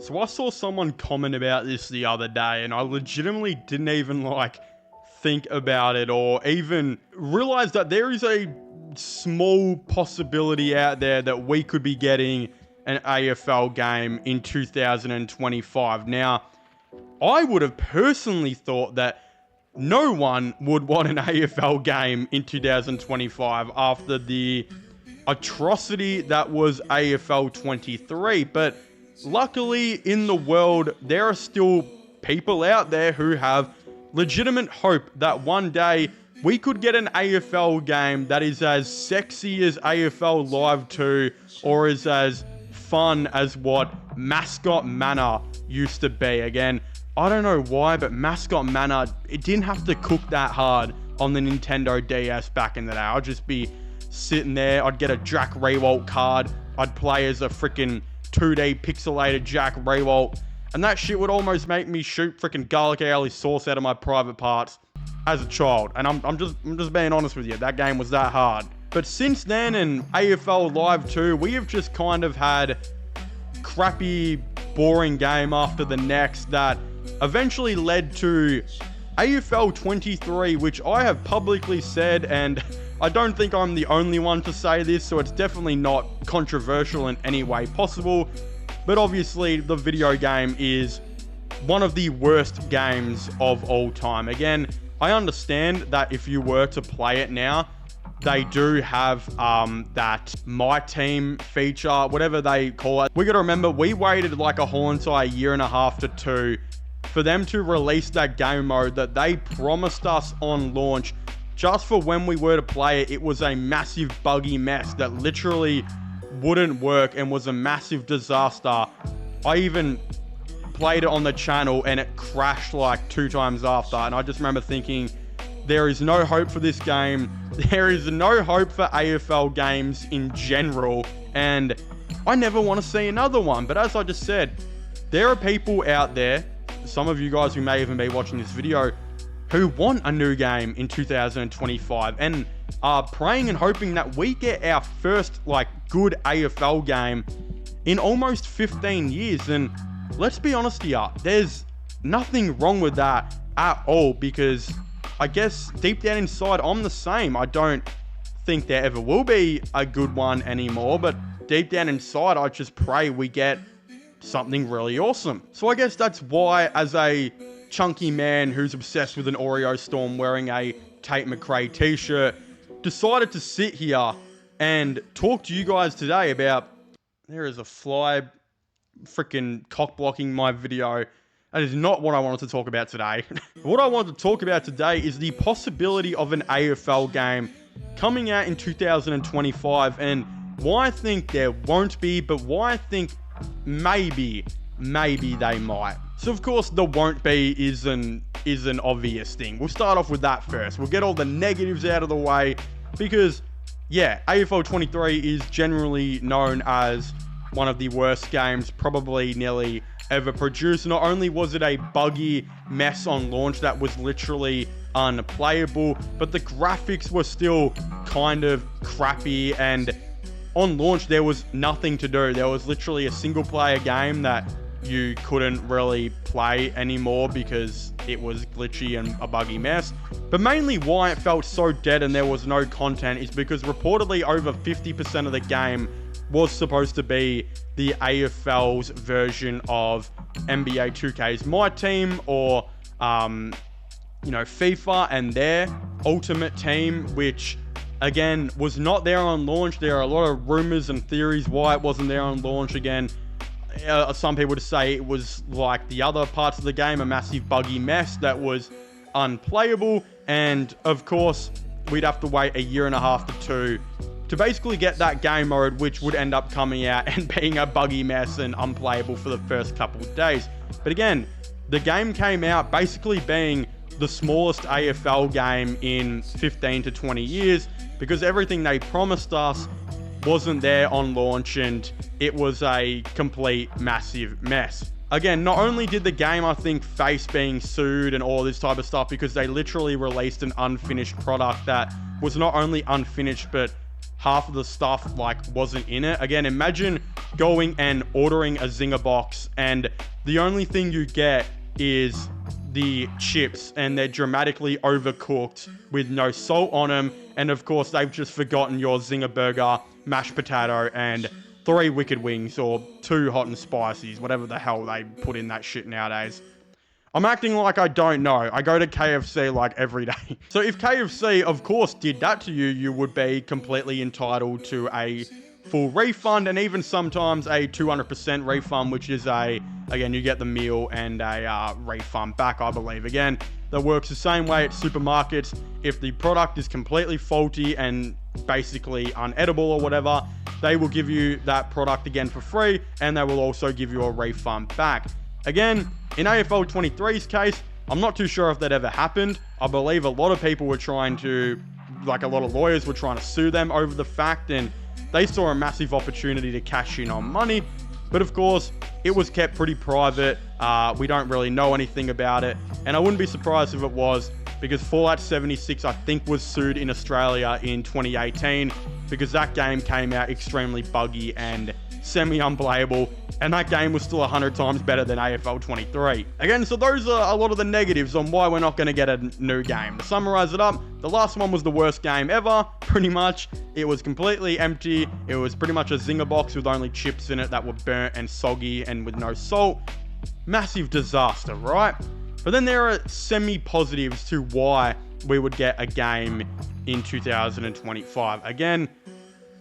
So I saw someone comment about this the other day, and I legitimately didn't even like think about it or even realize that there is a small possibility out there that we could be getting an AFL game in 2025. Now, I would have personally thought that no one would want an AFL game in 2025 after the atrocity that was AFL 23. But luckily in the world, there are still people out there who have legitimate hope that one day we could get an AFL game that is as sexy as AFL Live 2 or is as fun as what Mascot Manor used to be. Again, I don't know why, but Mascot Manor, it didn't have to cook that hard on the Nintendo DS back in the day. I'd just be sitting there, I'd get a Jack Rewalt card, I'd play as a freaking 2D pixelated Jack Rewalt, and that shit would almost make me shoot freaking garlic aioli sauce out of my private parts as a child. And I'm just being honest with you, that game was that hard. But since then, in AFL Live 2, we have just kind of had crappy, boring game after the next that eventually led to AFL 23, which I have publicly said, and I don't think I'm the only one to say this, so it's definitely not controversial in any way possible. But obviously, the video game is one of the worst games of all time. Again, I understand that if you were to play it now, they do have that My Team feature, whatever they call it. We got to remember, we waited like a whole entire year and a half to 2 for them to release that game mode that they promised us on launch. Just for when we were to play it, it was a massive buggy mess that literally wouldn't work and was a massive disaster. I even played it on the channel and it crashed like 2 times after. And I just remember thinking, there is no hope for this game. There is no hope for AFL games in general. And I never want to see another one. But as I just said, there are people out there, some of you guys who may even be watching this video, who want a new game in 2025 and are praying and hoping that we get our first like good AFL game in almost 15 years. And let's be honest here, there's nothing wrong with that at all, because I guess deep down inside, I'm the same. I don't think there ever will be a good one anymore, but deep down inside, I just pray we get something really awesome. So I guess that's why, as a chunky man who's obsessed with an Oreo Storm wearing a Tate McRae t-shirt, decided to sit here and talk to you guys today about, there is a fly freaking cock blocking my video. That is not what I wanted to talk about today. What I wanted to talk about today is the possibility of an AFL game coming out in 2025, and why I think there won't be, but why I think maybe they might. So of course the won't be is an obvious thing. We'll start off with that first. We'll get all the negatives out of the way, because yeah, AFL 23 is generally known as one of the worst games probably nearly ever produced. Not only was it a buggy mess on launch that was literally unplayable, but the graphics were still kind of crappy, and on launch there was nothing to do. There was literally a single player game that you couldn't really play anymore because it was glitchy and a buggy mess. But mainly why it felt so dead and there was no content is because reportedly over 50% of the game was supposed to be the AFL's version of NBA 2K's My Team, or FIFA and their Ultimate Team, which again was not there on launch. There are a lot of rumors and theories why it wasn't there on launch. Again, some people just say it was like the other parts of the game, a massive buggy mess that was unplayable. And of course, we'd have to wait a year and a half to 2 to basically get that game mode, which would end up coming out and being a buggy mess and unplayable for the first couple of days. But again, the game came out basically being the smallest AFL game in 15 to 20 years, because everything they promised us wasn't there on launch, and it was a complete massive mess. Again, not only did the game, I think, face being sued and all this type of stuff, because they literally released an unfinished product that was not only unfinished, but half of the stuff like wasn't in it. Again, imagine going and ordering a Zinger box and the only thing you get is the chips, and they're dramatically overcooked with no salt on them. And of course, they've just forgotten your Zinger burger, mashed potato, and 3 wicked wings, or 2 hot and spicies, whatever the hell they put in that shit nowadays. I'm acting like I don't know. I go to KFC like every day. So if KFC, of course, did that to you, you would be completely entitled to a full refund, and even sometimes a 200% refund, which is again, you get the meal and a refund back, I believe. Again, that works the same way at supermarkets. If the product is completely faulty and basically unedible or whatever, they will give you that product again for free, and they will also give you a refund back. Again, in AFL 23's case, I'm not too sure if that ever happened. I believe a lot of people were trying to, like a lot of lawyers were trying to sue them over the fact, and they saw a massive opportunity to cash in on money. But of course, it was kept pretty private. We don't really know anything about it. And I wouldn't be surprised if it was, because Fallout 76, I think, was sued in Australia in 2018 because that game came out extremely buggy and semi-unplayable, and that game was still 100 times better than AFL 23. Again, so those are a lot of the negatives on why we're not going to get a new game. To summarize it up, the last one was the worst game ever, pretty much. It was completely empty. It was pretty much a Zinger box with only chips in it that were burnt and soggy and with no salt. Massive disaster, right? But then there are semi-positives to why we would get a game in 2025. Again,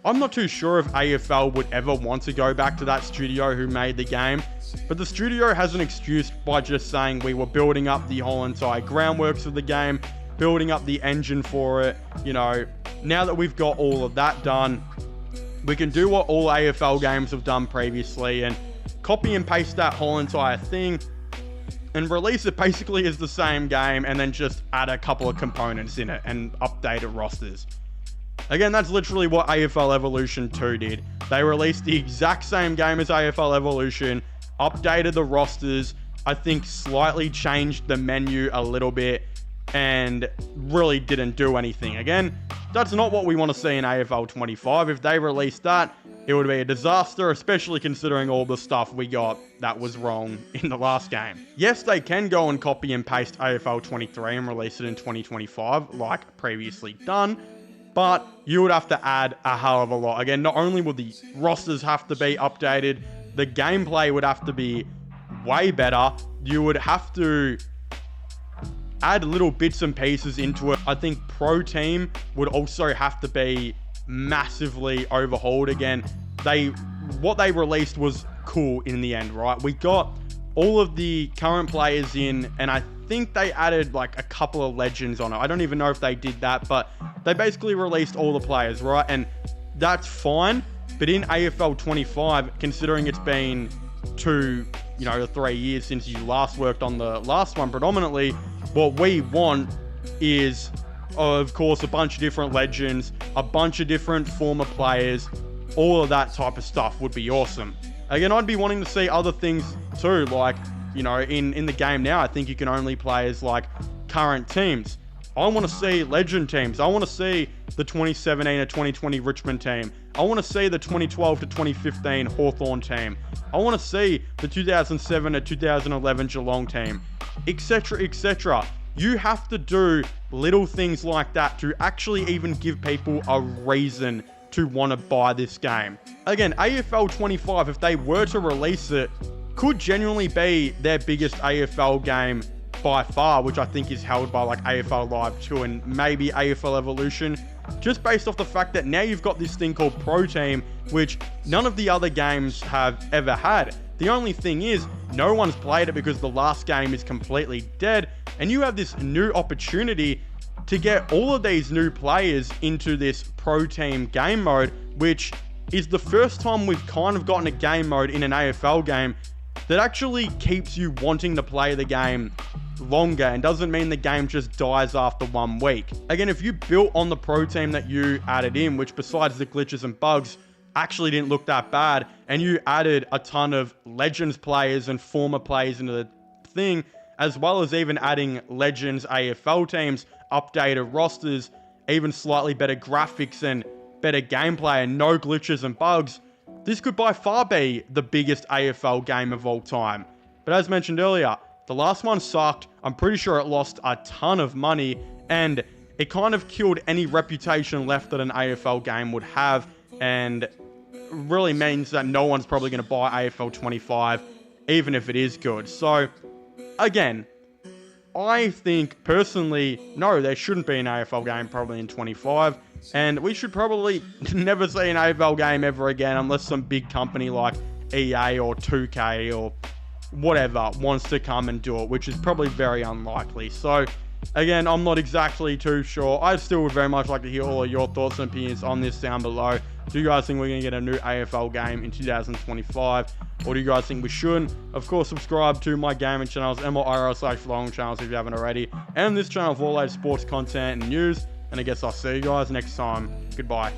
I'm not too sure if AFL would ever want to go back to that studio who made the game, but the studio has an excuse by just saying we were building up the whole entire groundworks of the game, building up the engine for it. You know, now that we've got all of that done, we can do what all AFL games have done previously and copy and paste that whole entire thing and release it basically as the same game, and then just add a couple of components in it and update the rosters. Again, that's literally what AFL Evolution 2 did. They released the exact same game as AFL Evolution, updated the rosters, I think slightly changed the menu a little bit, and really didn't do anything. Again, that's not what we want to see in AFL 25. If they released that, it would be a disaster, especially considering all the stuff we got that was wrong in the last game. Yes, they can go and copy and paste AFL 23 and release it in 2025, like previously done, but you would have to add a hell of a lot. Again, not only would the rosters have to be updated, the gameplay would have to be way better. You would have to add little bits and pieces into it. I think Pro Team would also have to be massively overhauled. Again, what they released was cool in the end, right? We got all of the current players in, and I think they added like a couple of legends on it. I don't even know if they did that, but they basically released all the players, right? And that's fine. But in AFL 25, considering it's been 2 to 3 years since you last worked on the last one predominantly, what we want is, of course, a bunch of different legends, a bunch of different former players. All of that type of stuff would be awesome. Again, I'd be wanting to see other things too, like, in the game now, I think you can only play as like current teams. I want to see legend teams. I want to see the 2017 to 2020 Richmond team. I want to see the 2012 to 2015 Hawthorn team. I want to see the 2007 to 2011 Geelong team, etc., etc. You have to do little things like that to actually even give people a reason to want to buy this game. Again, AFL 25, if they were to release it, could genuinely be their biggest AFL game by far, which I think is held by like AFL Live 2 and maybe AFL Evolution, just based off the fact that now you've got this thing called Pro Team, which none of the other games have ever had. The only thing is, no one's played it because the last game is completely dead, and you have this new opportunity to get all of these new players into this Pro Team game mode, which is the first time we've kind of gotten a game mode in an AFL game that actually keeps you wanting to play the game longer and doesn't mean the game just dies after 1 week. Again, if you built on the Pro Team that you added in, which besides the glitches and bugs actually didn't look that bad, and you added a ton of Legends players and former players into the thing, as well as even adding Legends AFL teams, updated rosters, even slightly better graphics, and better gameplay and no glitches and bugs, this could by far be the biggest AFL game of all time. But as mentioned earlier, the last one sucked. I'm pretty sure it lost a ton of money, and it kind of killed any reputation left that an AFL game would have, and really means that no one's probably going to buy AFL 25, even if it is good. So, again, I think personally, no, there shouldn't be an AFL game probably in 25, and we should probably never see an AFL game ever again unless some big company like EA or 2K or whatever wants to come and do it, which is probably very unlikely. So, again, I'm not exactly too sure. I still would very much like to hear all of your thoughts and opinions on this down below. Do you guys think we're going to get a new AFL game in 2025? Or do you guys think we shouldn't? Of course, subscribe to my gaming channels, MLIRL/vlogging channels if you haven't already. And this channel for all latest sports content and news. And I guess I'll see you guys next time. Goodbye.